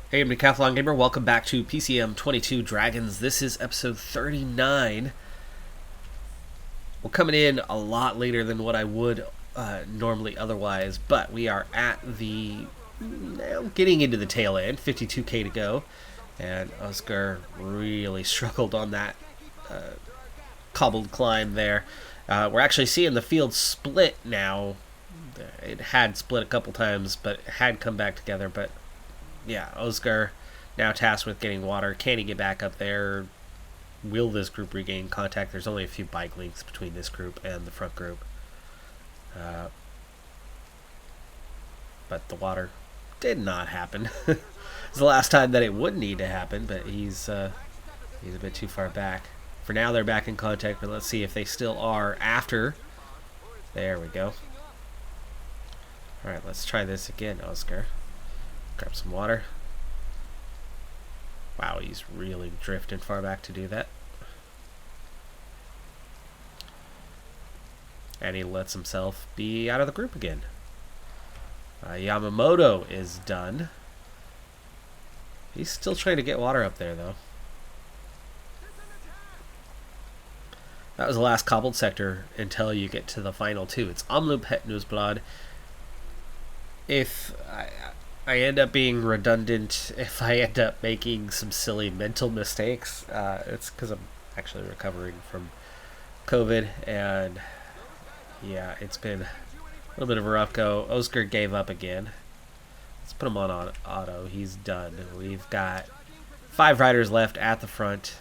Hey, I'm Decathlon Gamer. Welcome back to PCM22 Dragons. This is episode 39. We're coming in a lot later than what I would normally otherwise, but we are at the now getting into the tail end. 52k to go, and Oscar really struggled on that cobbled climb there. We're actually seeing the field split now. It had split a couple times, but it had come back together. But yeah, Oscar now tasked with getting water. Can he get back up there? Will this group regain contact? There's only a few bike links between this group and the front group. But the water did not happen. It's the last time that it would need to happen, but he's a bit too far back. For now, they're back in contact, but let's see if they still are after. There we go. All right, let's try this again, Oscar. Grab some water. Wow, he's really drifting far back to do that. And he lets himself be out of the group again. Yamamoto is done. He's still trying to get water up there, though. That was the last cobbled sector until you get to the final two. It's Omloop Het Nieuwsblad. If I end up being redundant, if I end up making some silly mental mistakes, it's because I'm actually recovering from COVID, and yeah, it's been a little bit of a rough go. Oscar gave up again. Let's put him on auto. He's done. We've got 5 riders left at the front.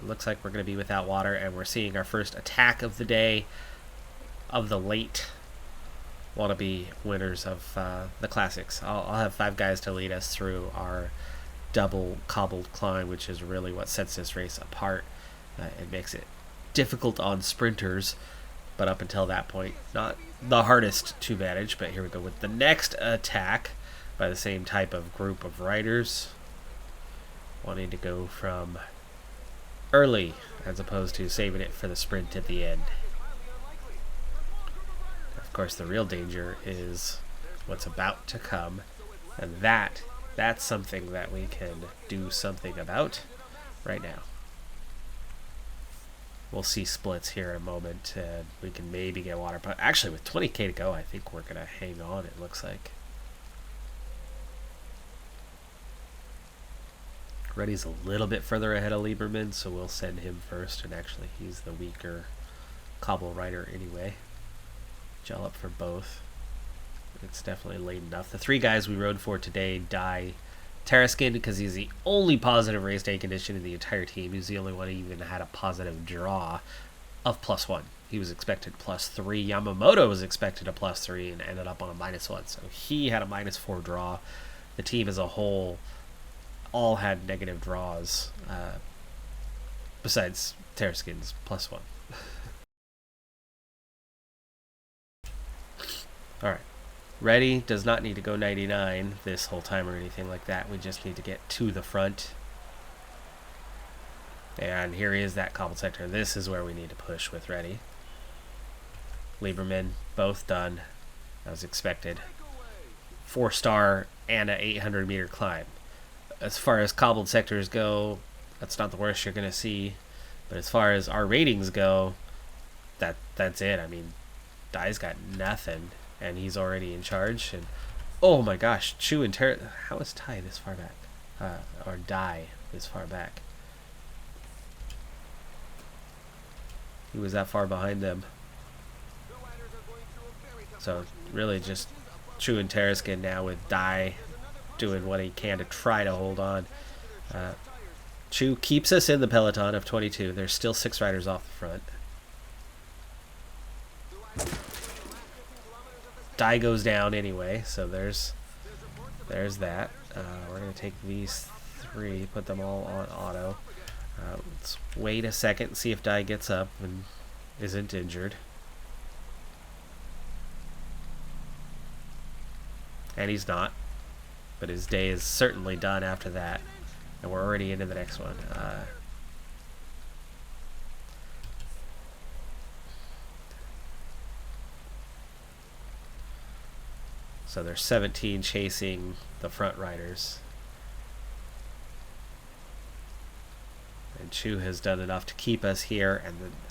Looks like we're going to be without water, and we're seeing our first attack of the day of the late wannabe winners of the classics. I'll have 5 guys to lead us through our double cobbled climb, which is really what sets this race apart. It makes it difficult on sprinters, but up until that point, not the hardest to manage. But here we go with the next attack by the same type of group of riders, wanting to go from early as opposed to saving it for the sprint at the end. Of course, the real danger is what's about to come, and that's something that we can do something about right now. We'll see splits here in a moment, and we can maybe get water. But actually, with 20k to go, I think we're going to hang on, it looks like. Reddy's a little bit further ahead of Lieberman, so we'll send him first, and actually he's the weaker cobble rider anyway. Gel up for both. It's definitely late enough. The 3 guys we rode for today die Terraskin because he's the only positive race day condition in the entire team. He's the only one who even had a positive draw of +1. He was expected +3. Yamamoto was expected a +3 and ended up on a -1. So he had a -4 draw. The team as a whole all had negative draws, besides Terraskin's +1. Alright. Reddy does not need to go 99 this whole time or anything like that. We just need to get to the front. And here is that cobbled sector. This is where we need to push with Reddy. Lieberman, both done as expected. 4-star and a 800-meter climb. As far as cobbled sectors go, that's not the worst you're going to see. But as far as our ratings go, that's it. I mean, Dai's got nothing, and he's already in charge. And oh my gosh, Chu and how is Tai this far back? Or Dai this far back? He was that far behind them. So really just Chu and Terraskin now with Dai doing what he can to try to hold on. Chu keeps us in the peloton of 22. There's still 6 riders off the front. Dai goes down anyway, so there's that. We're going to take these 3, put them all on auto. Let's wait a second, see if Dai gets up and isn't injured. And he's not. But his day is certainly done after that. And we're already into the next one. So there's 17 chasing the front riders. and Chu has done enough to keep us here,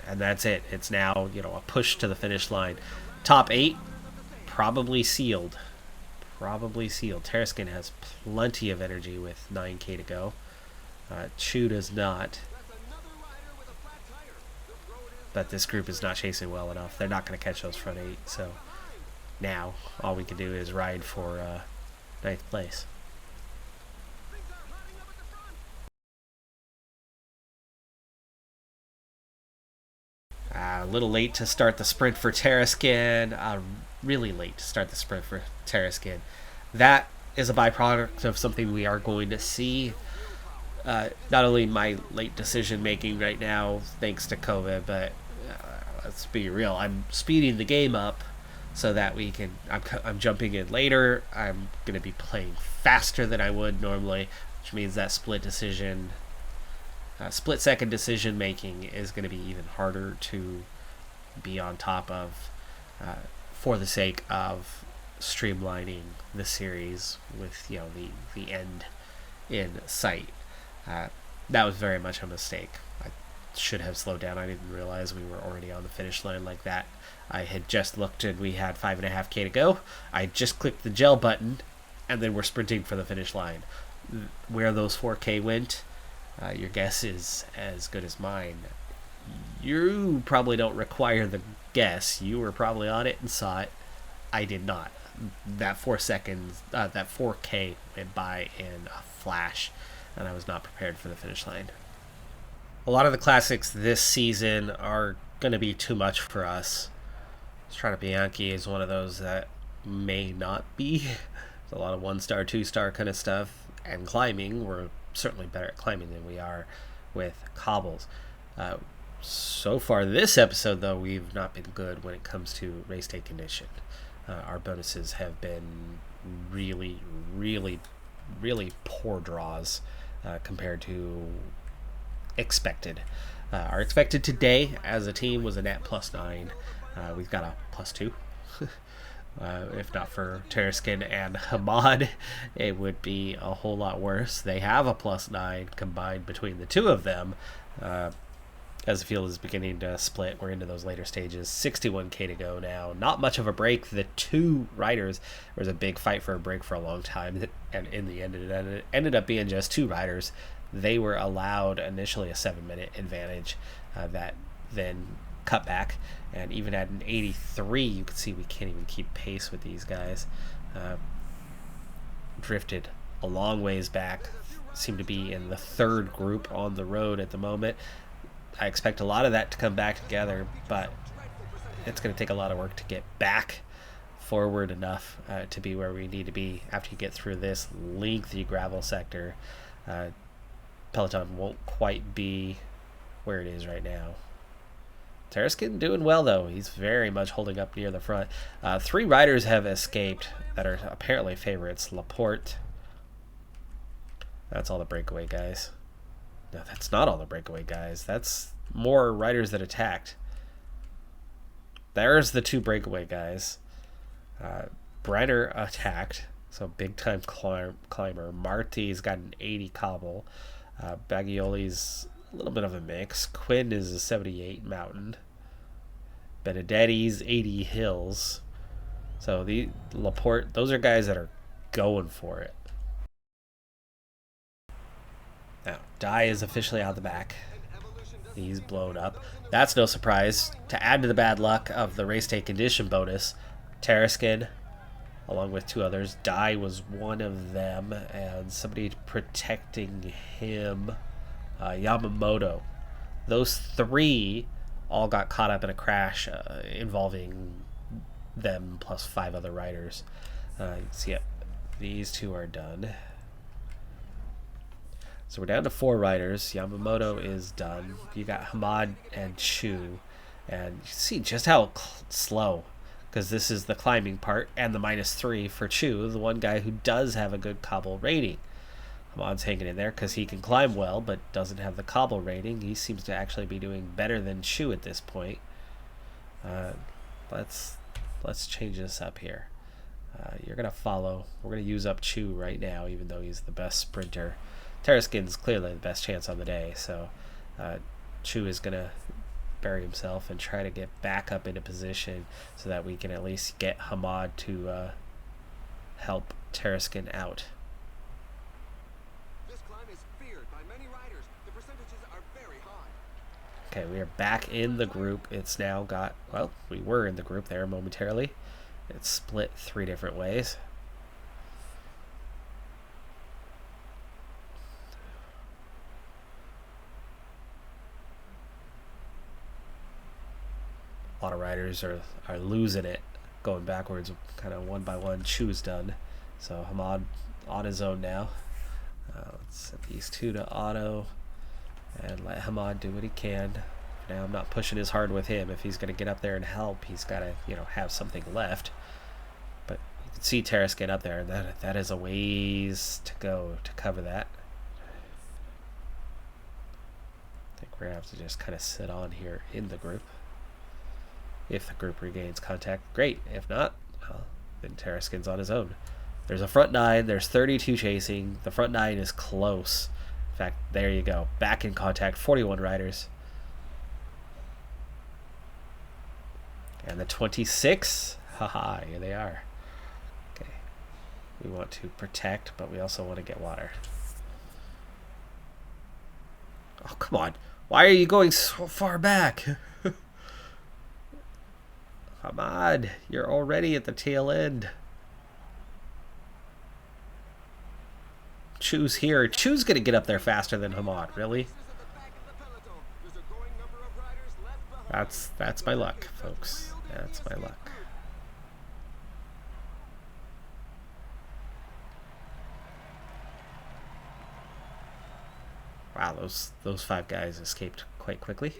and that's it. It's now, you know, a push to the finish line. Top 8 probably sealed. Probably sealed. Terraskin has plenty of energy with 9k to go. Chu does not. But this group is not chasing well enough. They're not going to catch those front 8. So now all we can do is ride for 9th place. A little late to start the sprint for Terraskin. Really late to start the sprint for Terraskin. That is a byproduct of something we are going to see. Not only my late decision making right now, thanks to COVID, but let's be real. I'm speeding the game up so that we can. I'm jumping in later. I'm going to be playing faster than I would normally, which means that split-second decision making is going to be even harder to be on top of, for the sake of streamlining the series with, you know, the end in sight. That was very much a mistake. I should have slowed down. I didn't realize we were already on the finish line like that. I had just looked and we had 5.5k to go. I just clicked the gel button and then we're sprinting for the finish line. Where those 4k went, your guess is as good as mine. You probably don't require the guess. You were probably on it and saw it. I did not. That 4 seconds, that 4k went by in a flash, and I was not prepared for the finish line. A lot of the classics this season are going to be too much for us. Strada Bianchi is one of those that may not be. There's a lot of 1-star, 2-star kind of stuff, and climbing. We're certainly better at climbing than we are with cobbles. So far this episode, though, we've not been good when it comes to race day condition. Our bonuses have been really, really, really poor draws compared to expected. Our expected today as a team was a net +9. We've got a +2. If not for Terraskin and Hamad, it would be a whole lot worse. They have a +9 combined between the two of them. As the field is beginning to split, we're into those later stages. 61k to go now. Not much of a break. The two riders, there was a big fight for a break for a long time, and in the end it ended up being just 2 riders. They were allowed initially a 7-minute advantage that then cut back, and even at an 83 you can see we can't even keep pace with these guys. Drifted a long ways back, seem to be in the 3rd group on the road at the moment. I expect a lot of that to come back together, but it's going to take a lot of work to get back forward enough to be where we need to be after you get through this lengthy gravel sector. Peloton won't quite be where it is right now. Terraskin doing well, though. He's very much holding up near the front. 3 riders have escaped that are apparently favorites. Laporte. That's all the breakaway guys. No, that's not all the breakaway guys. That's more riders that attacked. There's the 2 breakaway guys. Brenner attacked, so big-time climber. Marti's got an 80 cobble. Bagioli's a little bit of a mix. Quinn is a 78 mountain. Benedetti's 80 hills. So the Laporte, those are guys that are going for it. Now, Dye is officially out the back. He's blown up. That's no surprise. To add to the bad luck of the race day condition bonus, Terraskin, along with 2 others, Dye was one of them, and somebody protecting him, Yamamoto. Those 3 all got caught up in a crash involving them plus 5 other riders. You can see it. These 2 are done. So we're down to 4 riders. Yamamoto is done. You got Hamad and Chu. And you see just how slow, because this is the climbing part, and the -3 for Chu, the one guy who does have a good cobble rating. Hamad's hanging in there because he can climb well, but doesn't have the cobble rating. He seems to actually be doing better than Chu at this point. Let's change this up here. You're going to follow. We're going to use up Chu right now, even though he's the best sprinter. Terraskin's clearly the best chance on the day, so Chu is going to bury himself and try to get back up into position so that we can at least get Hamad to help Terraskin out. This climb is feared by many riders. The percentages are very high. Okay, we are back in the group. It's now got, well, we were in the group there momentarily. It's split 3 different ways. A lot of riders are losing it, going backwards, kind of one by one. Chu's done, so Hamad on his own now. Let's set these 2 to auto and let Hamad do what he can. Now I'm not pushing as hard with him. If he's going to get up there and help, he's got to, you know, have something left. But you can see Terrace get up there, and that is a ways to go to cover that. I think we're going to have to just kind of sit on here in the group. If the group regains contact, great. If not, well, then Terraskin's on his own. There's a front 9. There's 32 chasing. The front 9 is close. In fact, there you go. Back in contact. 41 riders. And the 26. Haha, here they are. Okay. We want to protect, but we also want to get water. Oh, come on. Why are you going so far back? Hamad, you're already at the tail end. Chu's here. Chu's going to get up there faster than Hamad, really? That's my luck, folks. That's my luck. Wow, those 5 guys escaped quite quickly.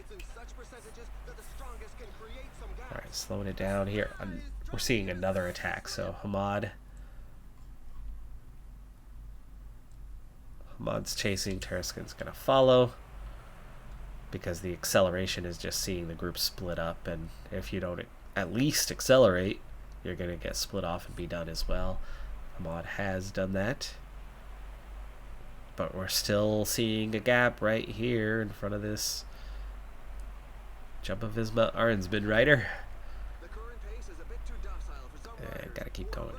Alright, slowing it down here. We're seeing another attack, so Hamad's chasing. Terraskin's going to follow, because the acceleration is just seeing the group split up, and if you don't at least accelerate, you're going to get split off and be done as well. Hamad has done that, but we're still seeing a gap right here in front of this Jump of Visma Arnsman rider. And gotta keep going.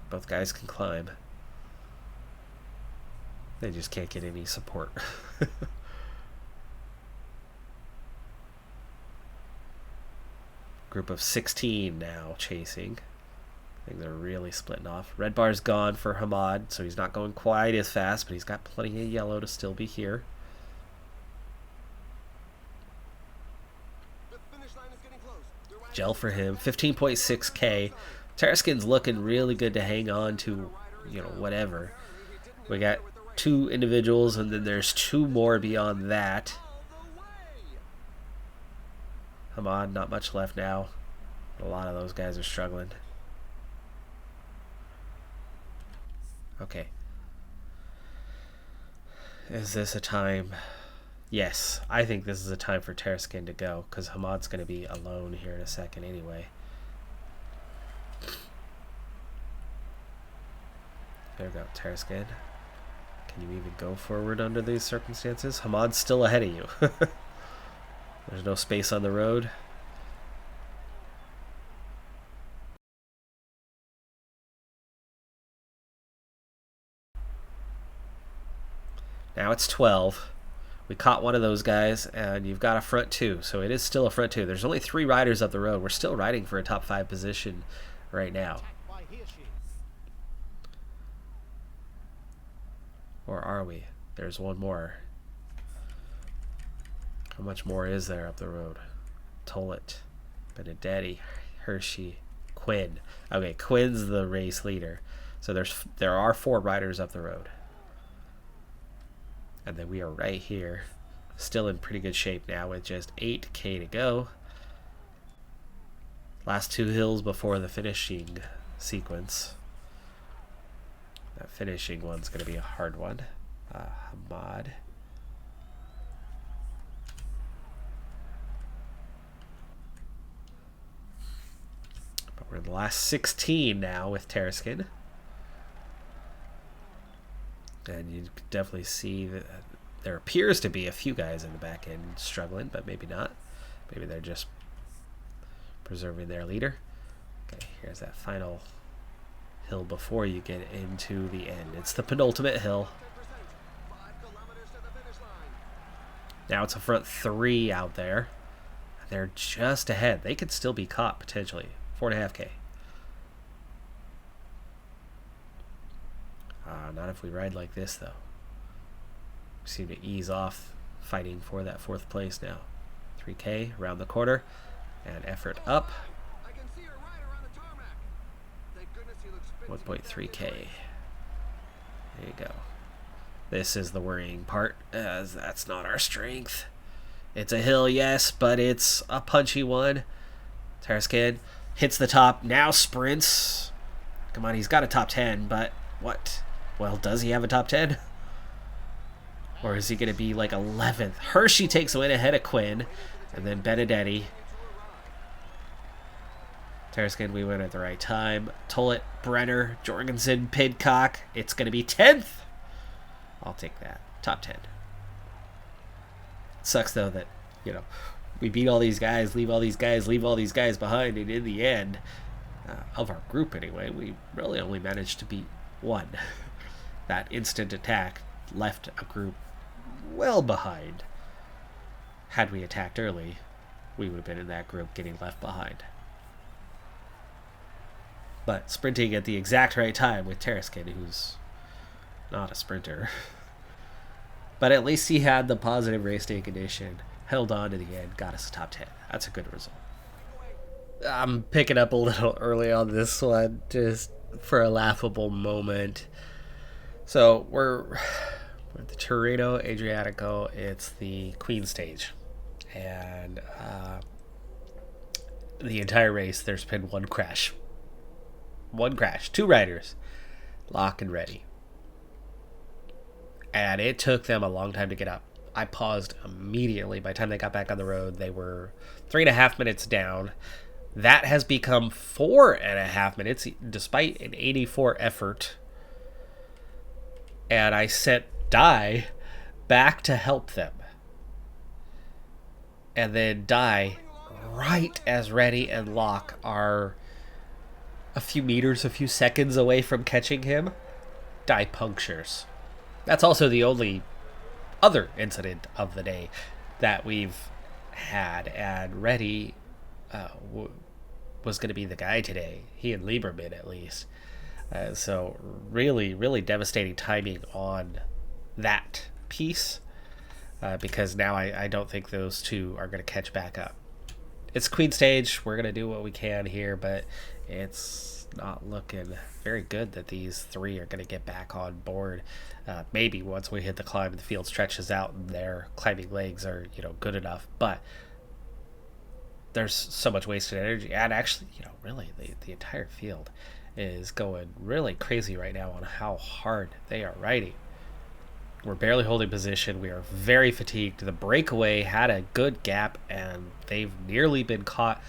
Both guys can climb. They just can't get any support. Group of 16 now chasing. Things are really splitting off. Red bar's gone for Hamad, so he's not going quite as fast, but he's got plenty of yellow to still be here. Gel for him, 15.6k. Terraskin's looking really good to hang on to, you know, whatever. We got 2 individuals, and then there's 2 more beyond that. Hamad, not much left now. A lot of those guys are struggling. Okay. Is this a time? Yes, I think this is a time for Terraskin to go, because Hamad's going to be alone here in a second anyway. There we go, Terraskin. Can you even go forward under these circumstances? Hamad's still ahead of you. There's no space on the road. Now it's 12. We caught one of those guys, and you've got a front 2, so it is still a front 2. There's only 3 riders up the road. We're still riding for a top 5 position right now. Or are we? There's one more. How much more is there up the road? Tollett, Benedetti, Hershey, Quinn. Okay, Quinn's the race leader. So there are 4 riders up the road. And then we are right here, still in pretty good shape now with just 8k to go. Last 2 hills before the finishing sequence. That finishing one's going to be a hard one. Hamad. But we're in the last 16 now with Terraskin. And you can definitely see that there appears to be a few guys in the back end struggling, but maybe not. Maybe they're just preserving their leader. Okay, here's that final hill before you get into the end. It's the penultimate hill. Now it's a front 3 out there. They're just ahead. They could still be caught potentially. 4.5K. Not if we ride like this though. We seem to ease off fighting for that 4th place now. 3K around the corner. And effort up. 1.3K. There you go. This is the worrying part, as that's not our strength. It's a hill, yes, but it's a punchy one. Terrascan hits the top, now sprints. Come on, he's got a top 10, but what? Well, does he have a top 10? Or is he going to be like 11th? Hershey takes a win ahead of Quinn, and then Benedetti. Terrascan, we went at the right time. Tollett, Brenner, Jorgensen, Pidcock. It's going to be 10th. I'll take that. Top 10. Sucks, though, that, you know, we beat all these guys, leave all these guys behind, and in the end, of our group anyway, we really only managed to beat one. That instant attack left a group well behind. Had we attacked early, we would have been in that group getting left behind. But sprinting at the exact right time with Terrascan, who's not a sprinter. But at least he had the positive race day condition, held on to the end, got us a top 10. That's a good result. I'm picking up a little early on this one, just for a laughable moment. So we're at the Tirreno Adriatico. It's the Queen stage. And the entire race, there's been one crash. One crash. 2 riders. Lock and ready. And it took them a long time to get up. I paused immediately. By the time they got back on the road, they were 3.5 minutes down. That has become 4.5 minutes, despite an 84 effort. And I sent Dai back to help them. And then Dai, right as Ready and Locke are a few seconds away from catching him, Dai punctures. That's also the only other incident of the day that we've had, and Reddy was going to be the guy today. He and Lieberman, at least. So really, really devastating timing on that piece, because now I don't think those two are going to catch back up. It's Queen stage. We're going to do what we can here, but it's not looking very good that these 3 are going to get back on board. Maybe once we hit the climb, the field stretches out and their climbing legs are, good enough. But there's so much wasted energy, and actually, really the entire field is going really crazy right now on how hard they are riding. We're barely holding position. We are very fatigued. The breakaway had a good gap, and they've nearly been caught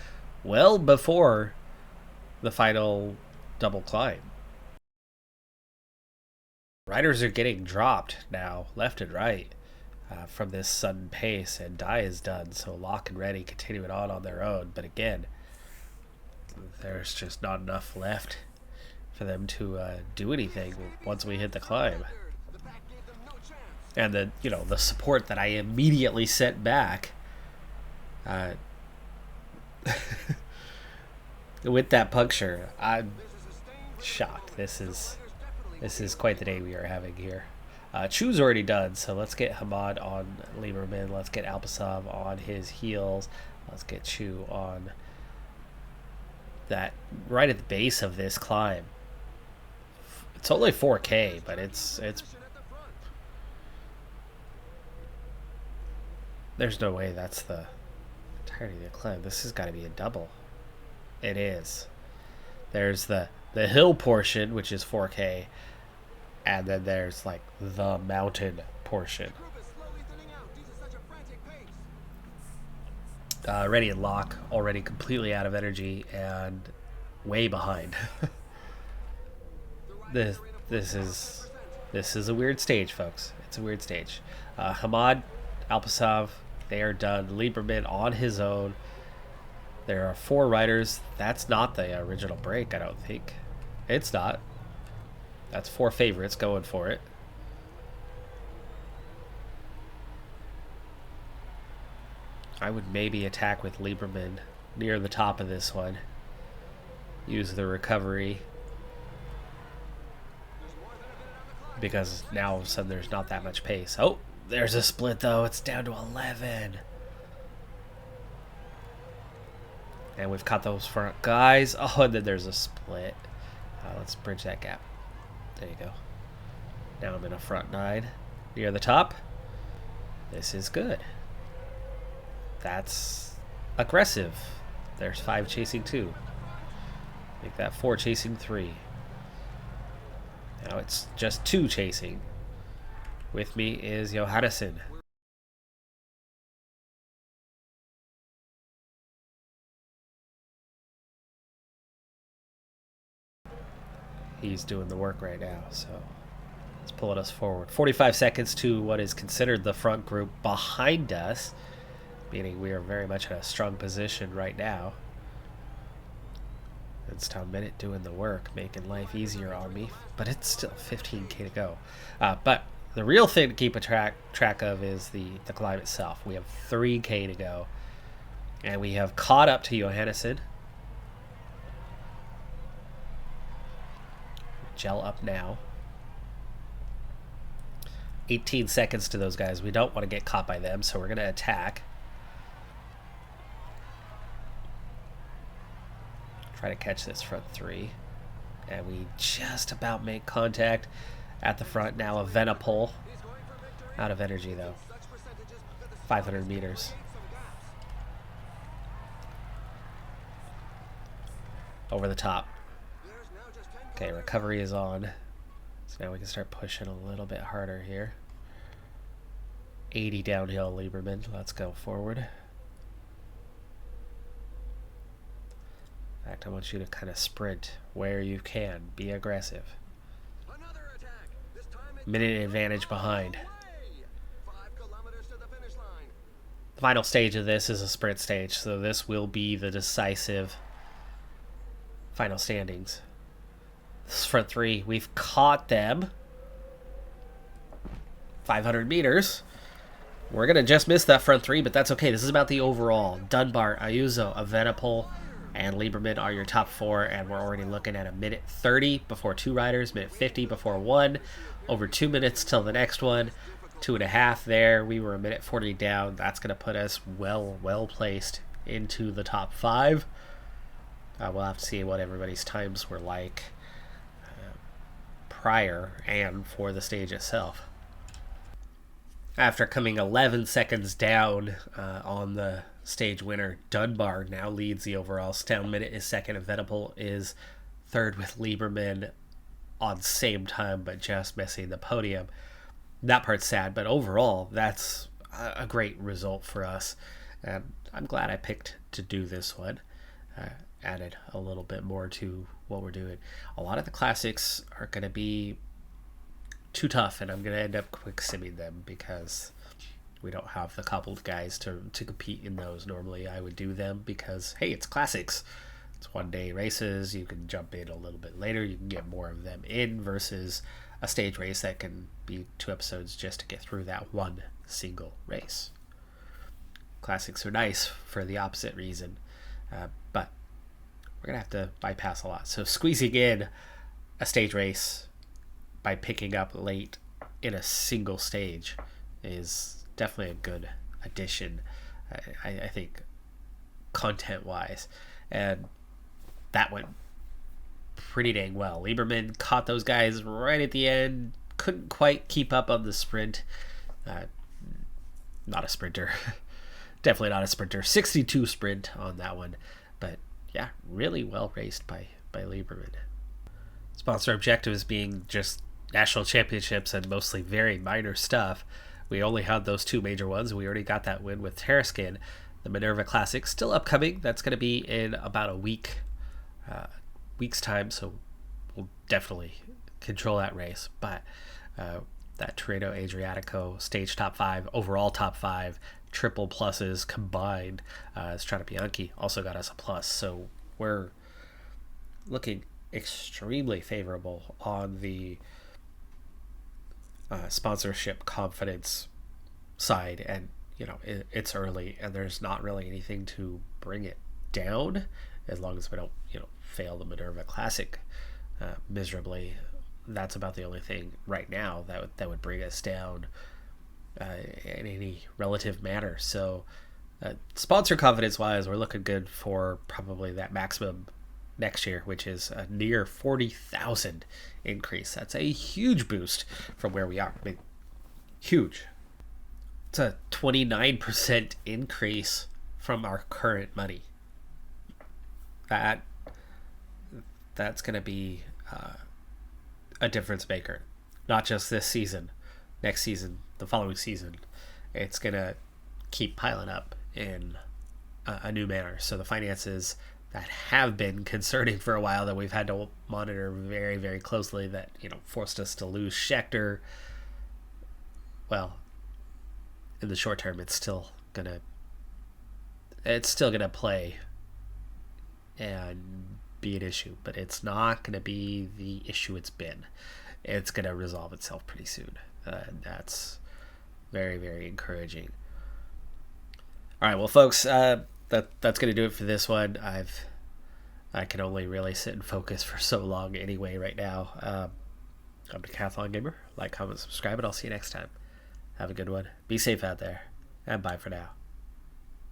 well before the final double climb. Riders are getting dropped now, left and right, from this sudden pace, and Dai is done, so Locke and Ready continue it on their own. But again, there's just not enough left for them to do anything once we hit the climb. And the support that I immediately sent back with that puncture, I'm shocked. This is quite the day we are having here. Chu's already done, so let's get Hamad on Lieberman. Let's get Alpasov on his heels. Let's get Chu on that right at the base of this climb. It's only 4K, but it's there's no way that's the entirety of the climb. This has got to be a double. It is. There's the hill portion, which is 4K, and then there's like the mountain portion. Ready and Locke already completely out of energy and way behind. This is This is a weird stage, folks. It's a weird stage. Hamad, Alpasov, they are done. Lieberman on his own. There are 4 riders. That's not the original break, I don't think. It's not. That's 4 favorites going for it. I would maybe attack with Lieberman near the top of this one. Use the recovery. Because now all of a sudden there's not that much pace. Oh, there's a split though. It's down to 11. And we've caught those front guys. Oh, and then there's a split. Let's bridge that gap. There you go. Now I'm in a front 9 near the top. This is good. That's aggressive. There's 5 chasing 2. Make that 4 chasing 3. Now it's just 2 chasing. With me is Johannesson. He's doing the work right now, so it's pulling us forward. 45 seconds to what is considered the front group behind us, meaning we are very much in a strong position right now. It's Town Minute doing the work, making life easier on me, but it's still 15k to go. But the real thing to keep a track of is the climb itself. We have 3k to go, and we have caught up to Johannesson. Gel up now. 18 seconds to those guys. We don't want to get caught by them, so we're going to attack. Try to catch this front 3. And we just about make contact at the front now. A Venipole. Out of energy, though. 500 meters. Over the top. Okay, recovery is on. So now we can start pushing a little bit harder here. 80 downhill, Lieberman. Let's go forward. In fact, I want you to kind of sprint where you can. Be aggressive. Minute advantage behind. The final stage of this is a sprint stage, so this will be the decisive final standings. This is front 3. We've caught them. 500 meters. We're going to just miss that front 3, but that's okay. This is about the overall. Dunbar, Ayuso, Evenepoel, and Lieberman are your top 4, and we're already looking at a minute 30 before 2 riders, minute 50 before 1, over 2 minutes till the next one, 2.5 there. We were a minute 40 down. That's going to put us well placed into the top 5. We'll have to see what everybody's times were like prior and for the stage itself. After coming 11 seconds down on the stage winner, Dunbar now leads the overall. Town Minute is second, and Venipole is third with Lieberman on same time, but just missing the podium. That part's sad, but overall, that's a great result for us. And I'm glad I picked to do this one. Added a little bit more to what we're doing. A lot of the classics are going to be too tough, and I'm going to end up quick simming them because we don't have the coupled guys to compete in those. Normally I would do them because, hey, it's classics. It's one-day races. You can jump in a little bit later. You can get more of them in versus a stage race that can be 2 episodes just to get through that one single race. Classics are nice for the opposite reason, but we're going to have to bypass a lot. So squeezing in a stage race by picking up late in a single stage is definitely a good addition, I think, content-wise. And that went pretty dang well. Lieberman caught those guys right at the end. Couldn't quite keep up on the sprint. Not a sprinter. Definitely not a sprinter. 62 sprint on that one. But yeah, really well raced by Lieberman. Sponsor objectives being just national championships and mostly very minor stuff. We only had those 2 major ones. We already got that win with Terraskin. The Minerva Classic still upcoming. That's going to be in about a week's time, so we'll definitely control that race. But That Tirreno Adriatico stage top 5, overall top 5, triple pluses combined. Strada Bianchi also got us a plus. So we're looking extremely favorable on the sponsorship confidence side. And, it's early and there's not really anything to bring it down as long as we don't, fail the Minerva Classic miserably. That's about the only thing right now that would bring us down in any relative manner. So sponsor confidence wise, we're looking good for probably that maximum next year, which is a near 40,000 increase. That's a huge boost from where we are. I mean, huge. It's a 29% increase from our current money. That's going to be a difference maker, not just this season, next season, the following season. It's going to keep piling up in a new manner. So the finances that have been concerning for a while, that we've had to monitor very, very closely, that, forced us to lose Schechter, well, in the short term, it's still gonna play and be an issue, but it's not gonna be the issue it's been. It's gonna resolve itself pretty soon. That's very, very encouraging. All right, well, folks, that's gonna do it for this one. I can only really sit and focus for so long anyway right now. I'm Decathlon Gamer. Like, comment, subscribe, and I'll see you next time. Have a good one. Be safe out there, and bye for now.